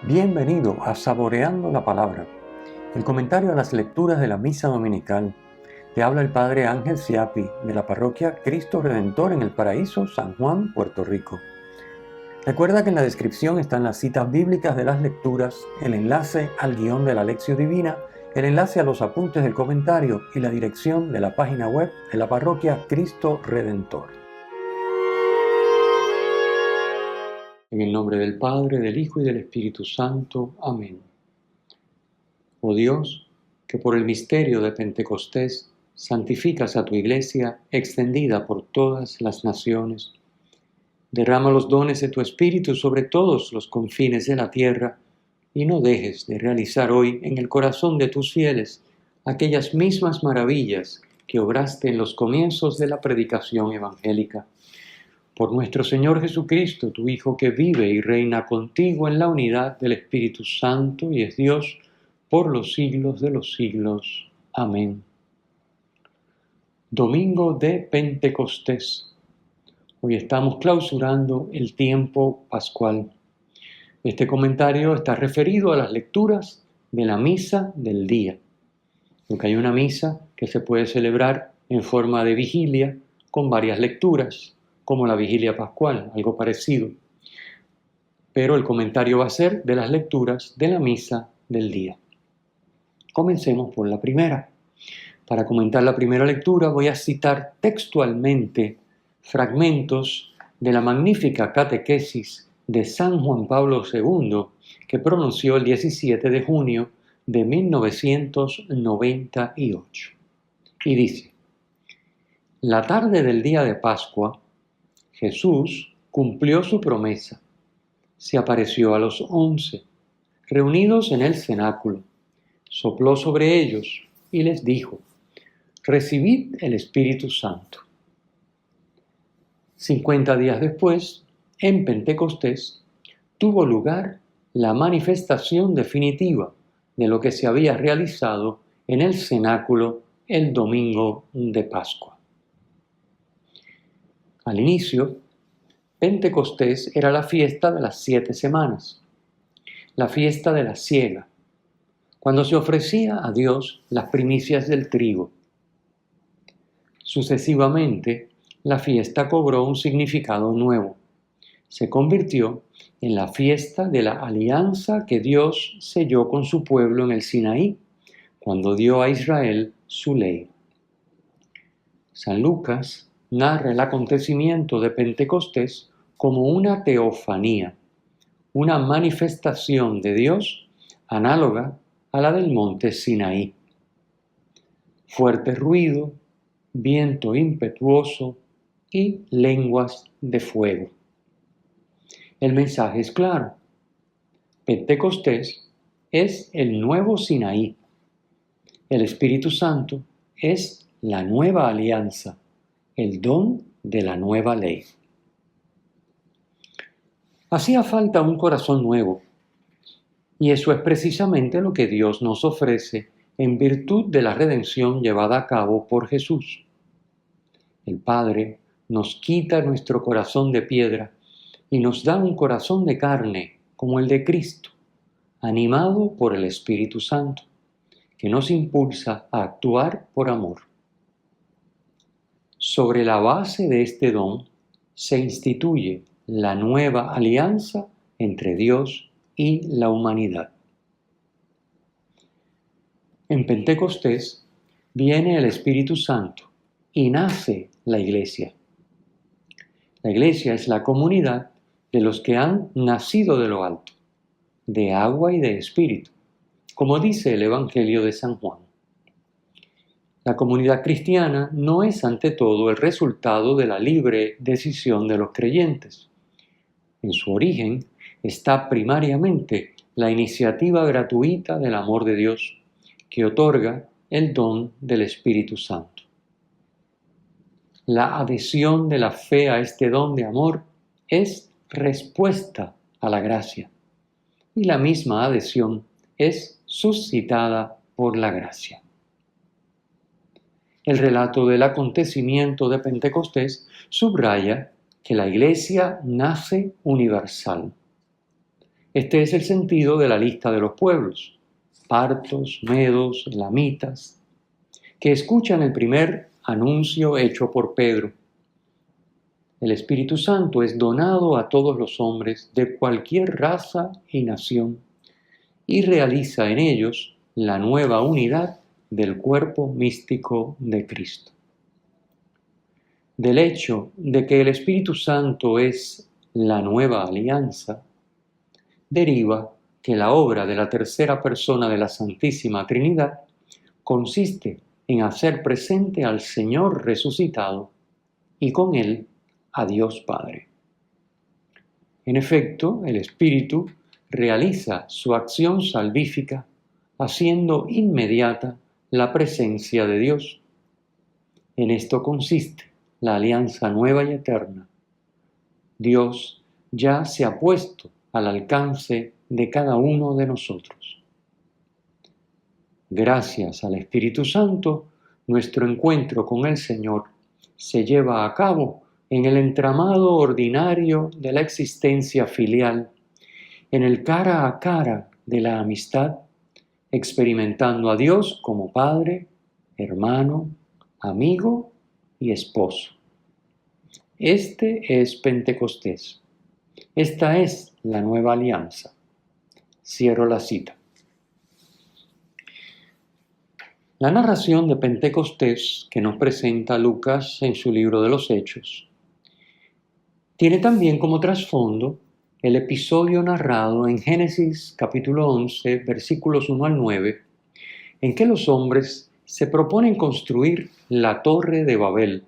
Bienvenido a Saboreando la Palabra, el comentario a las lecturas de la Misa Dominical. Te habla el Padre Ángel Siapi, de la parroquia Cristo Redentor en el Paraíso, San Juan, Puerto Rico. Recuerda que en la descripción están las citas bíblicas de las lecturas, el enlace al guión de la Lección Divina, el enlace a los apuntes del comentario y la dirección de la página web de la parroquia Cristo Redentor. En el nombre del Padre, del Hijo y del Espíritu Santo. Amén. Oh Dios, que por el misterio de Pentecostés santificas a tu Iglesia extendida por todas las naciones. Derrama los dones de tu Espíritu sobre todos los confines de la tierra y no dejes de realizar hoy en el corazón de tus fieles aquellas mismas maravillas que obraste en los comienzos de la predicación evangélica. Por nuestro Señor Jesucristo, tu Hijo, que vive y reina contigo en la unidad del Espíritu Santo y es Dios por los siglos de los siglos. Amén. Domingo de Pentecostés. Hoy estamos clausurando el tiempo pascual. Este comentario está referido a las lecturas de la misa del día, porque hay una misa que se puede celebrar en forma de vigilia con varias lecturas, como la vigilia pascual, algo parecido. Pero el comentario va a ser de las lecturas de la misa del día. Comencemos por la primera. Para comentar la primera lectura voy a citar textualmente fragmentos de la magnífica catequesis de San Juan Pablo II que pronunció el 17 de junio de 1998. Y dice: la tarde del día de Pascua, Jesús cumplió su promesa. Se apareció a los 11, reunidos en el cenáculo. Sopló sobre ellos y les dijo: recibid el Espíritu Santo. 50 días después, en Pentecostés, tuvo lugar la manifestación definitiva de lo que se había realizado en el cenáculo el domingo de Pascua. Al inicio, Pentecostés era la fiesta de las 7 semanas, la fiesta de la siega, cuando se ofrecía a Dios las primicias del trigo. Sucesivamente, la fiesta cobró un significado nuevo. Se convirtió en la fiesta de la alianza que Dios selló con su pueblo en el Sinaí, cuando dio a Israel su ley. San Lucas narra el acontecimiento de Pentecostés como una teofanía, una manifestación de Dios análoga a la del monte Sinaí. Fuerte ruido, viento impetuoso y lenguas de fuego. El mensaje es claro. Pentecostés es el nuevo Sinaí. El Espíritu Santo es la nueva alianza, el don de la nueva ley. Hacía falta un corazón nuevo, y eso es precisamente lo que Dios nos ofrece en virtud de la redención llevada a cabo por Jesús. El Padre nos quita nuestro corazón de piedra y nos da un corazón de carne como el de Cristo, animado por el Espíritu Santo, que nos impulsa a actuar por amor. Sobre la base de este don se instituye la nueva alianza entre Dios y la humanidad. En Pentecostés viene el Espíritu Santo y nace la Iglesia. La Iglesia es la comunidad de los que han nacido de lo alto, de agua y de Espíritu, como dice el Evangelio de San Juan. La comunidad cristiana no es ante todo el resultado de la libre decisión de los creyentes. En su origen está primariamente la iniciativa gratuita del amor de Dios, que otorga el don del Espíritu Santo. La adhesión de la fe a este don de amor es respuesta a la gracia, y la misma adhesión es suscitada por la gracia. El relato del acontecimiento de Pentecostés subraya que la Iglesia nace universal. Este es el sentido de la lista de los pueblos: partos, medos, elamitas, que escuchan el primer anuncio hecho por Pedro. El Espíritu Santo es donado a todos los hombres de cualquier raza y nación y realiza en ellos la nueva unidad del cuerpo místico de Cristo. Del hecho de que el Espíritu Santo es la nueva alianza, deriva que la obra de la tercera persona de la Santísima Trinidad consiste en hacer presente al Señor resucitado y con él a Dios Padre. En efecto, el Espíritu realiza su acción salvífica haciendo inmediata la presencia de Dios. En esto consiste la alianza nueva y eterna. Dios ya se ha puesto al alcance de cada uno de nosotros. Gracias al Espíritu Santo, nuestro encuentro con el Señor se lleva a cabo en el entramado ordinario de la existencia filial, en el cara a cara de la amistad, experimentando a Dios como Padre, hermano, amigo y esposo. Este es Pentecostés. Esta es la nueva alianza. Cierro la cita. La narración de Pentecostés que nos presenta Lucas en su libro de los Hechos tiene también como trasfondo el episodio narrado en Génesis capítulo 11, versículos 1 al 9, en que los hombres se proponen construir la Torre de Babel.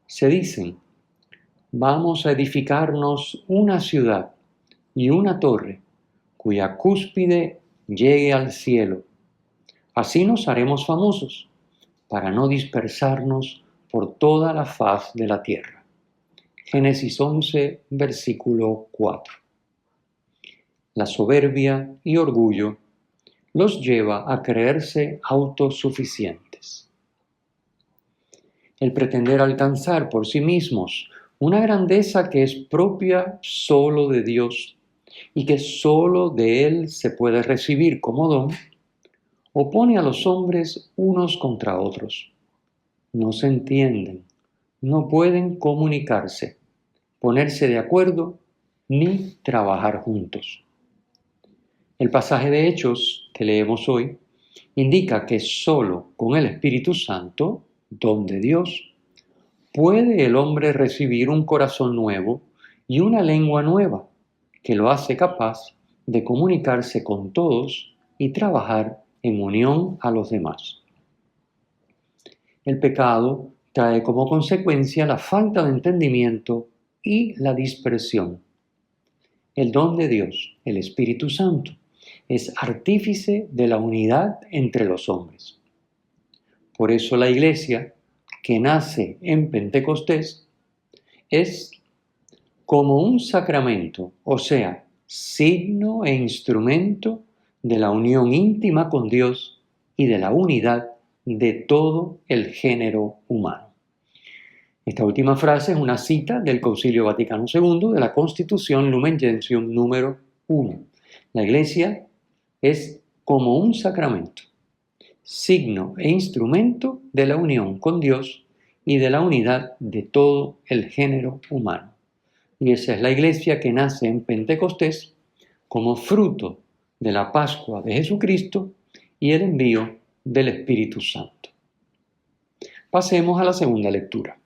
Se dicen: vamos a edificarnos una ciudad y una torre cuya cúspide llegue al cielo. Así nos haremos famosos, para no dispersarnos por toda la faz de la tierra. Génesis 11, versículo 4. La soberbia y orgullo los lleva a creerse autosuficientes. El pretender alcanzar por sí mismos una grandeza que es propia solo de Dios y que solo de Él se puede recibir como don, opone a los hombres unos contra otros. No se entienden, no pueden comunicarse, ponerse de acuerdo ni trabajar juntos. El pasaje de Hechos que leemos hoy indica que solo con el Espíritu Santo, don de Dios, puede el hombre recibir un corazón nuevo y una lengua nueva que lo hace capaz de comunicarse con todos y trabajar en unión a los demás. El pecado trae como consecuencia la falta de entendimiento y la dispersión. El don de Dios, el Espíritu Santo, es artífice de la unidad entre los hombres. Por eso la Iglesia, que nace en Pentecostés, es como un sacramento, o sea, signo e instrumento de la unión íntima con Dios y de la unidad de todo el género humano. Esta última frase es una cita del Concilio Vaticano II de la Constitución Lumen Gentium número 1. La Iglesia es como un sacramento, signo e instrumento de la unión con Dios y de la unidad de todo el género humano. Y esa es la Iglesia que nace en Pentecostés como fruto de la Pascua de Jesucristo y el envío del Espíritu Santo. Pasemos a la segunda lectura.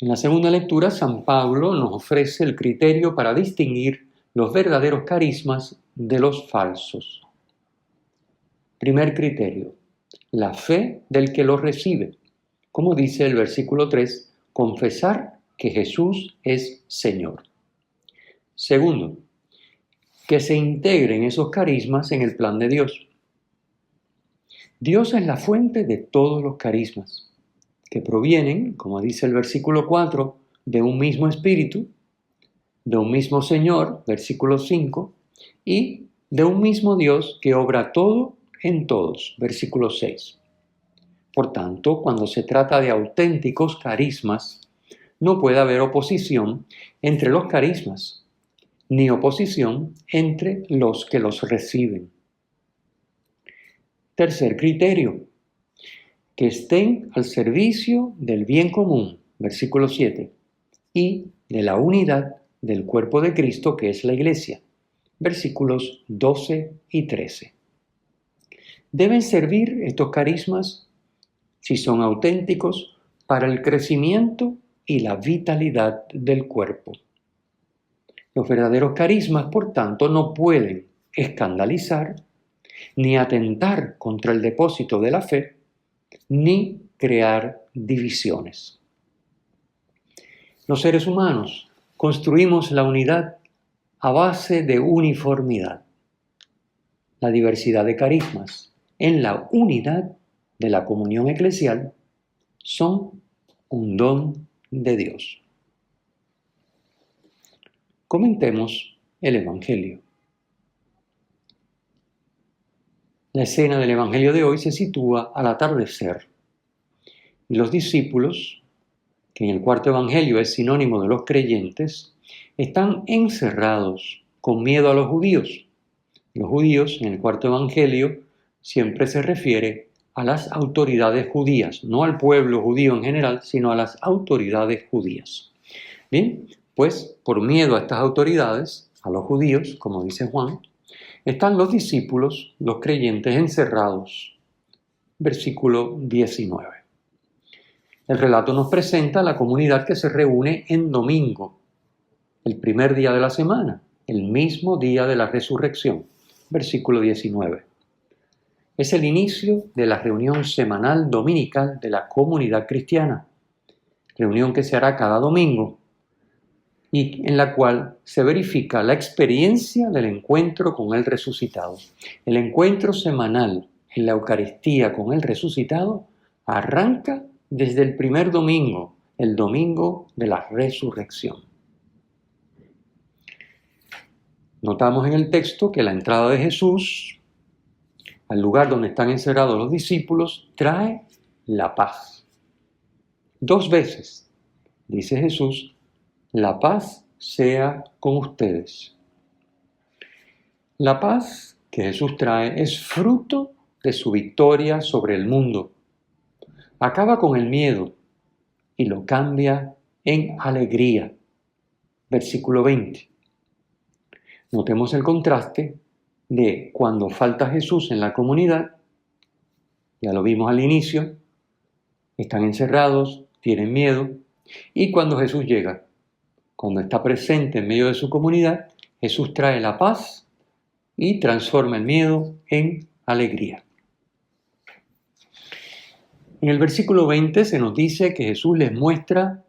En la segunda lectura, San Pablo nos ofrece el criterio para distinguir los verdaderos carismas de los falsos. Primer criterio: la fe del que los recibe. Como dice el versículo 3, confesar que Jesús es Señor. Segundo, que se integren esos carismas en el plan de Dios. Dios es la fuente de todos los carismas, que provienen, como dice el versículo 4, de un mismo Espíritu, de un mismo Señor, versículo 5, y de un mismo Dios que obra todo en todos, versículo 6. Por tanto, cuando se trata de auténticos carismas, no puede haber oposición entre los carismas. ni oposición entre los que los reciben. Tercer criterio, que estén al servicio del bien común, versículo 7, y de la unidad del cuerpo de Cristo, que es la Iglesia, versículos 12 y 13. Deben servir estos carismas, si son auténticos, para el crecimiento y la vitalidad del cuerpo. Los verdaderos carismas, por tanto, no pueden escandalizar, ni atentar contra el depósito de la fe, ni crear divisiones. Los seres humanos construimos la unidad a base de uniformidad. La diversidad de carismas en la unidad de la comunión eclesial son un don de Dios. Comentemos el Evangelio. La escena del Evangelio de hoy se sitúa al atardecer. Y los discípulos, que en el cuarto Evangelio es sinónimo de los creyentes, están encerrados con miedo a los judíos. Los judíos, en el cuarto Evangelio, siempre se refiere a las autoridades judías, no al pueblo judío en general, sino a las autoridades judías. Bien, pues por miedo a estas autoridades, a los judíos, como dice Juan, están los discípulos, los creyentes, encerrados. Versículo 19. El relato nos presenta a la comunidad que se reúne en domingo, el primer día de la semana, el mismo día de la resurrección. Versículo 19. Es el inicio de la reunión semanal dominical de la comunidad cristiana, reunión que se hará cada domingo y en la cual se verifica la experiencia del encuentro con el resucitado. El encuentro semanal en la Eucaristía con el resucitado arranca desde el primer domingo, el domingo de la resurrección. Notamos en el texto que la entrada de Jesús al lugar donde están encerrados los discípulos trae la paz. 2 veces dice Jesús: la paz sea con ustedes. La paz que Jesús trae es fruto de su victoria sobre el mundo. Acaba con el miedo y lo cambia en alegría. Versículo 20. Notemos el contraste de cuando falta Jesús en la comunidad, ya lo vimos al inicio, están encerrados, tienen miedo, y cuando Jesús llega, cuando está presente en medio de su comunidad, Jesús trae la paz y transforma el miedo en alegría. En el versículo 20 se nos dice que Jesús les muestra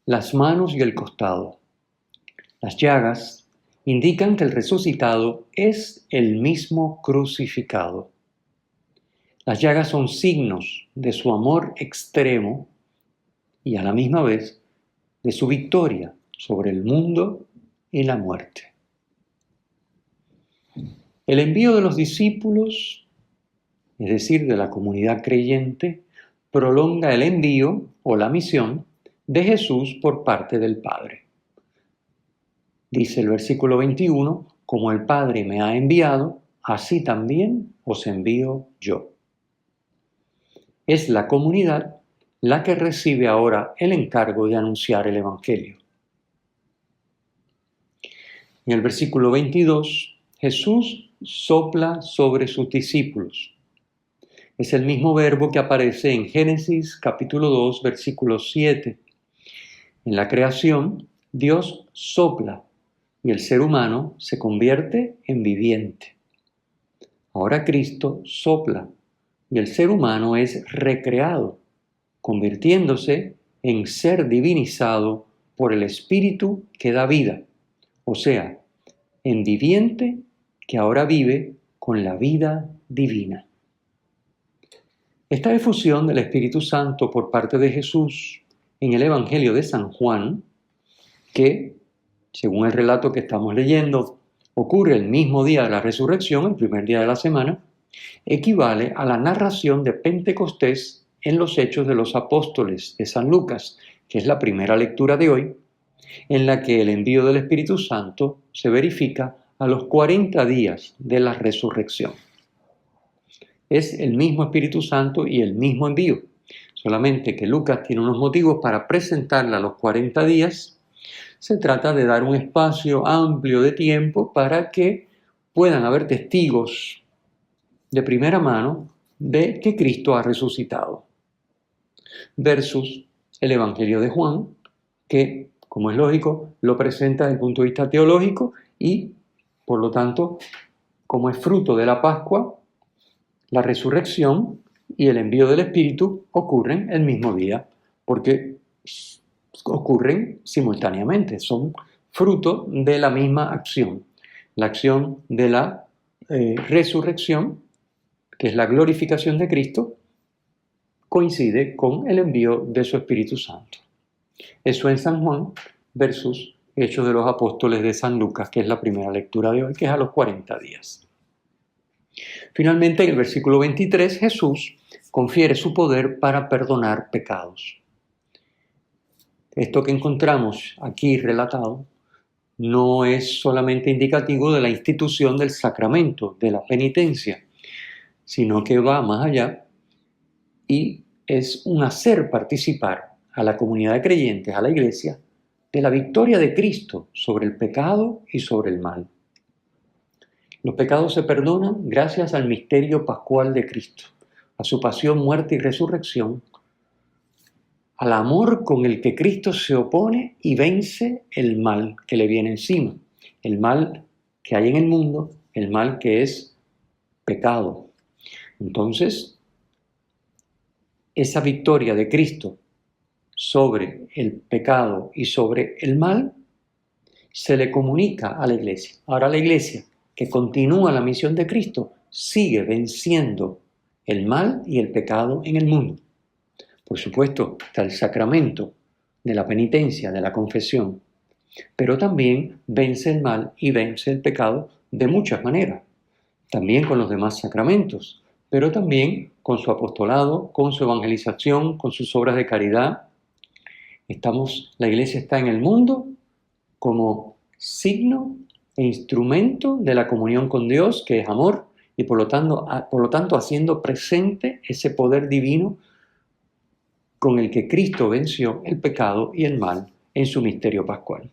las manos y el costado. Las llagas indican que el resucitado es el mismo crucificado. Las llagas son signos de su amor extremo y a la misma vez de su victoria sobre el mundo y la muerte. El envío de los discípulos, es decir, de la comunidad creyente, prolonga el envío o la misión de Jesús por parte del Padre. Dice el versículo 21, como el Padre me ha enviado, así también os envío yo. Es la comunidad la que recibe ahora el encargo de anunciar el Evangelio. En el versículo 22, Jesús sopla sobre sus discípulos. Es el mismo verbo que aparece en Génesis capítulo 2, versículo 7. En la creación, Dios sopla y el ser humano se convierte en viviente. Ahora Cristo sopla y el ser humano es recreado, convirtiéndose en ser divinizado por el Espíritu que da vida, o sea, en viviente que ahora vive con la vida divina. Esta efusión del Espíritu Santo por parte de Jesús en el Evangelio de San Juan, que, según el relato que estamos leyendo, ocurre el mismo día de la resurrección, el primer día de la semana, equivale a la narración de Pentecostés en los Hechos de los Apóstoles de San Lucas, que es la primera lectura de hoy, en la que el envío del Espíritu Santo se verifica a los 40 días de la resurrección. Es el mismo Espíritu Santo y el mismo envío, solamente que Lucas tiene unos motivos para presentarla a los 40 días. Se trata de dar un espacio amplio de tiempo para que puedan haber testigos de primera mano de que Cristo ha resucitado, versus el Evangelio de Juan, que, como es lógico, lo presenta desde el punto de vista teológico y, por lo tanto, como es fruto de la Pascua, la resurrección y el envío del Espíritu ocurren el mismo día, porque ocurren simultáneamente, son fruto de la misma acción. La acción de la resurrección, que es la glorificación de Cristo, coincide con el envío de su Espíritu Santo. Eso en San Juan versus Hechos de los Apóstoles de San Lucas, que es la primera lectura de hoy, que es a los 40 días. Finalmente, en el versículo 23, Jesús confiere su poder para perdonar pecados. Esto que encontramos aquí relatado no es solamente indicativo de la institución del sacramento, de la penitencia, sino que va más allá y es un hacer participar a la comunidad de creyentes, a la Iglesia, de la victoria de Cristo sobre el pecado y sobre el mal. Los pecados se perdonan gracias al misterio pascual de Cristo, a su pasión, muerte y resurrección, al amor con el que Cristo se opone y vence el mal que le viene encima, el mal que hay en el mundo, el mal que es pecado. Entonces, esa victoria de Cristo sobre el pecado y sobre el mal se le comunica a la Iglesia. Ahora la Iglesia, que continúa la misión de Cristo, sigue venciendo el mal y el pecado en el mundo. Por supuesto, está el sacramento de la penitencia, de la confesión, pero también vence el mal y vence el pecado de muchas maneras. También con los demás sacramentos, pero también con su apostolado, con su evangelización, con sus obras de caridad. La Iglesia está en el mundo como signo e instrumento de la comunión con Dios, que es amor, y por lo tanto haciendo presente ese poder divino con el que Cristo venció el pecado y el mal en su misterio pascual.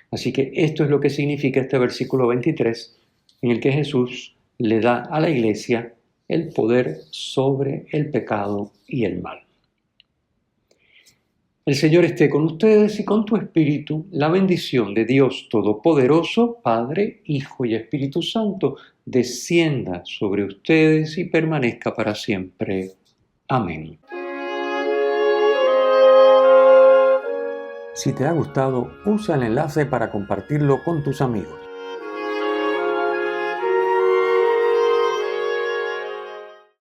Así que esto es lo que significa este versículo 23, en el que Jesús le da a la Iglesia el poder sobre el pecado y el mal. El Señor esté con ustedes y con tu espíritu. La bendición de Dios Todopoderoso, Padre, Hijo y Espíritu Santo, descienda sobre ustedes y permanezca para siempre. Amén. Si te ha gustado, usa el enlace para compartirlo con tus amigos.